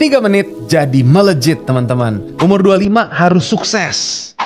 3 menit jadi melejit teman-teman. Umur 25 harus sukses.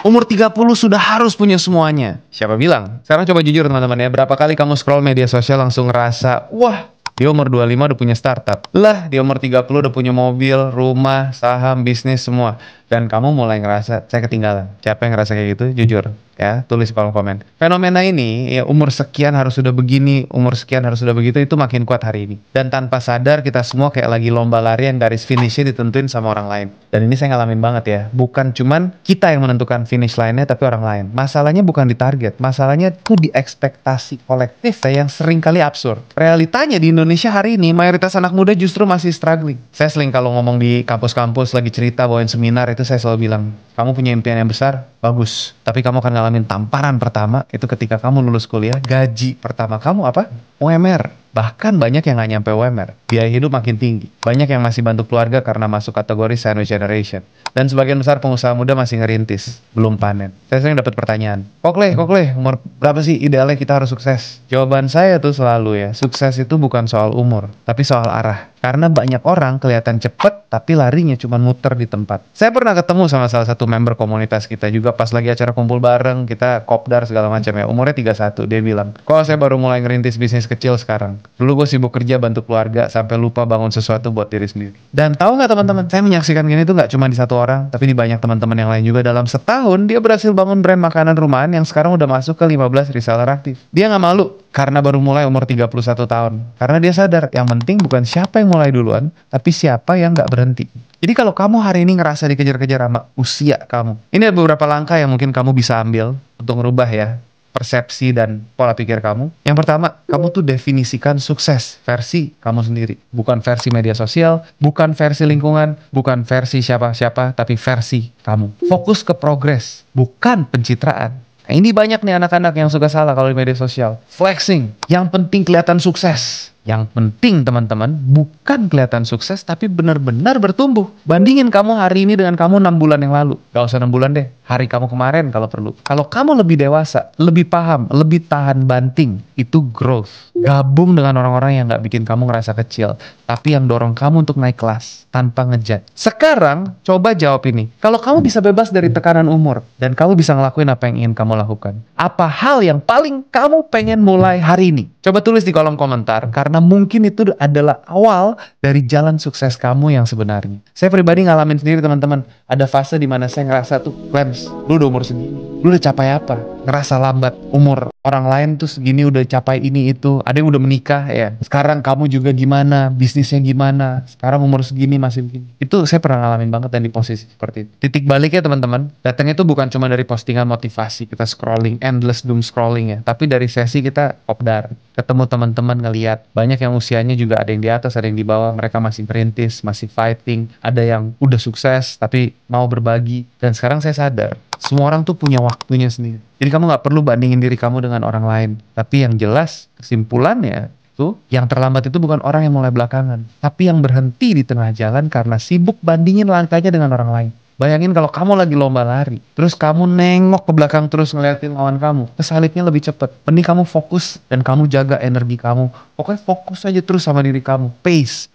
Umur 30 sudah harus punya semuanya. Siapa bilang? Sekarang coba jujur teman-teman ya. Berapa kali kamu scroll media sosial langsung ngerasa, wah, dia umur 25 udah punya startup. Lah, dia umur 30 udah punya mobil, rumah, saham, bisnis, semua. Dan kamu mulai ngerasa, saya ketinggalan. Siapa yang ngerasa kayak gitu? Jujur. Ya, tulis di kolom komen. Fenomena ini, ya umur sekian harus sudah begini, umur sekian harus sudah begitu, itu makin kuat hari ini. Dan tanpa sadar kita semua kayak lagi lomba lari yang garis finishnya ditentuin sama orang lain. Dan ini saya ngalamin banget ya. Bukan cuman kita yang menentukan finish line-nya, tapi orang lain. Masalahnya bukan di target, masalahnya tuh di ekspektasi kolektif yang sering kali absurd. Realitanya di Indonesia hari ini, mayoritas anak muda justru masih struggling. Saya sering kalau ngomong di kampus-kampus, lagi cerita, bawain seminar, itu saya selalu bilang, kamu punya impian yang besar, bagus. Tapi kamu akan ngalamin tamparan pertama, itu ketika kamu lulus kuliah, gaji pertama kamu apa? UMR. Bahkan banyak yang nggak nyampe UMR. Biaya hidup makin tinggi. Banyak yang masih bantu keluarga karena masuk kategori sandwich generation. Dan sebagian besar pengusaha muda masih ngerintis, belum panen. Saya sering dapat pertanyaan, Kokle, umur berapa sih idealnya kita harus sukses? Jawaban saya tuh selalu ya, sukses itu bukan soal umur, tapi soal arah. Karena banyak orang kelihatan cepet, tapi larinya cuma muter di tempat. Saya pernah ketemu sama salah satu member komunitas kita juga pas lagi acara kumpul bareng, kita kopdar segala macam ya. Umurnya 31, dia bilang, kok saya baru mulai ngerintis bisnis kecil sekarang. Dulu gue sibuk kerja bantu keluarga, sampai lupa bangun sesuatu buat diri sendiri. Dan tahu nggak teman-teman, saya menyaksikan gini tuh nggak cuma di satu orang, tapi di banyak teman-teman yang lain juga. Dalam setahun, dia berhasil bangun brand makanan rumahan yang sekarang udah masuk ke 15 reseller aktif. Dia nggak malu, karena baru mulai umur 31 tahun. Karena dia sadar, yang penting bukan siapa yang mulai duluan, tapi siapa yang nggak berhenti. Jadi kalau kamu hari ini ngerasa dikejar-kejar sama usia kamu, ini ada beberapa langkah yang mungkin kamu bisa ambil untuk ngerubah ya persepsi dan pola pikir kamu. Yang pertama, kamu tuh definisikan sukses versi kamu sendiri. Bukan versi media sosial, bukan versi lingkungan, bukan versi siapa-siapa, tapi versi kamu. Fokus ke progres, bukan pencitraan. Nah, ini banyak nih anak-anak yang suka salah kalau di media sosial. Flexing, yang penting kelihatan sukses. Yang penting teman-teman, bukan kelihatan sukses, tapi benar-benar bertumbuh. Bandingin kamu hari ini dengan kamu 6 bulan yang lalu. Gak usah 6 bulan deh, hari kamu kemarin kalau perlu. Kalau kamu lebih dewasa, lebih paham, lebih tahan banting, itu growth. Gabung dengan orang-orang yang gak bikin kamu ngerasa kecil, tapi yang dorong kamu untuk naik kelas, tanpa ngejat. Sekarang, coba jawab ini. Kalau kamu bisa bebas dari tekanan umur, dan kamu bisa ngelakuin apa yang ingin kamu lakukan, apa hal yang paling kamu pengen mulai hari ini? Coba tulis di kolom komentar, karena mungkin itu adalah awal dari jalan sukses kamu yang sebenarnya. Saya pribadi ngalamin sendiri teman-teman. Ada fase di mana saya ngerasa tuh, Clems, lu udah umur segini, lu udah capai apa? Ngerasa lambat. Umur orang lain tuh segini udah capai ini itu. Ada yang udah menikah ya. Sekarang kamu juga gimana? Bisnisnya gimana? Sekarang umur segini masih begini. Itu saya pernah ngalamin banget dan di posisi seperti itu. Titik baliknya teman-teman, datangnya itu bukan cuma dari postingan motivasi, kita scrolling, endless doom scrolling ya. Tapi dari sesi kita kopdar. Ketemu teman-teman ngeliat, banyak yang usianya juga ada yang di atas, ada yang di bawah, mereka masih merintis, masih fighting, ada yang udah sukses tapi mau berbagi. Dan sekarang saya sadar, semua orang tuh punya waktunya sendiri. Jadi kamu gak perlu bandingin diri kamu dengan orang lain. Tapi yang jelas, kesimpulannya tuh, yang terlambat itu bukan orang yang mulai belakangan, tapi yang berhenti di tengah jalan karena sibuk bandingin langkahnya dengan orang lain. Bayangin kalau kamu lagi lomba lari, terus kamu nengok ke belakang terus ngeliatin lawan kamu, kesalipnya lebih cepet. Mending kamu fokus dan kamu jaga energi kamu. Pokoknya fokus aja terus sama diri kamu. Pace.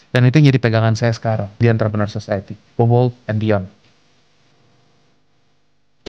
Dan itu yang jadi pegangan saya sekarang di Entrepreneur Society. Go bold and beyond.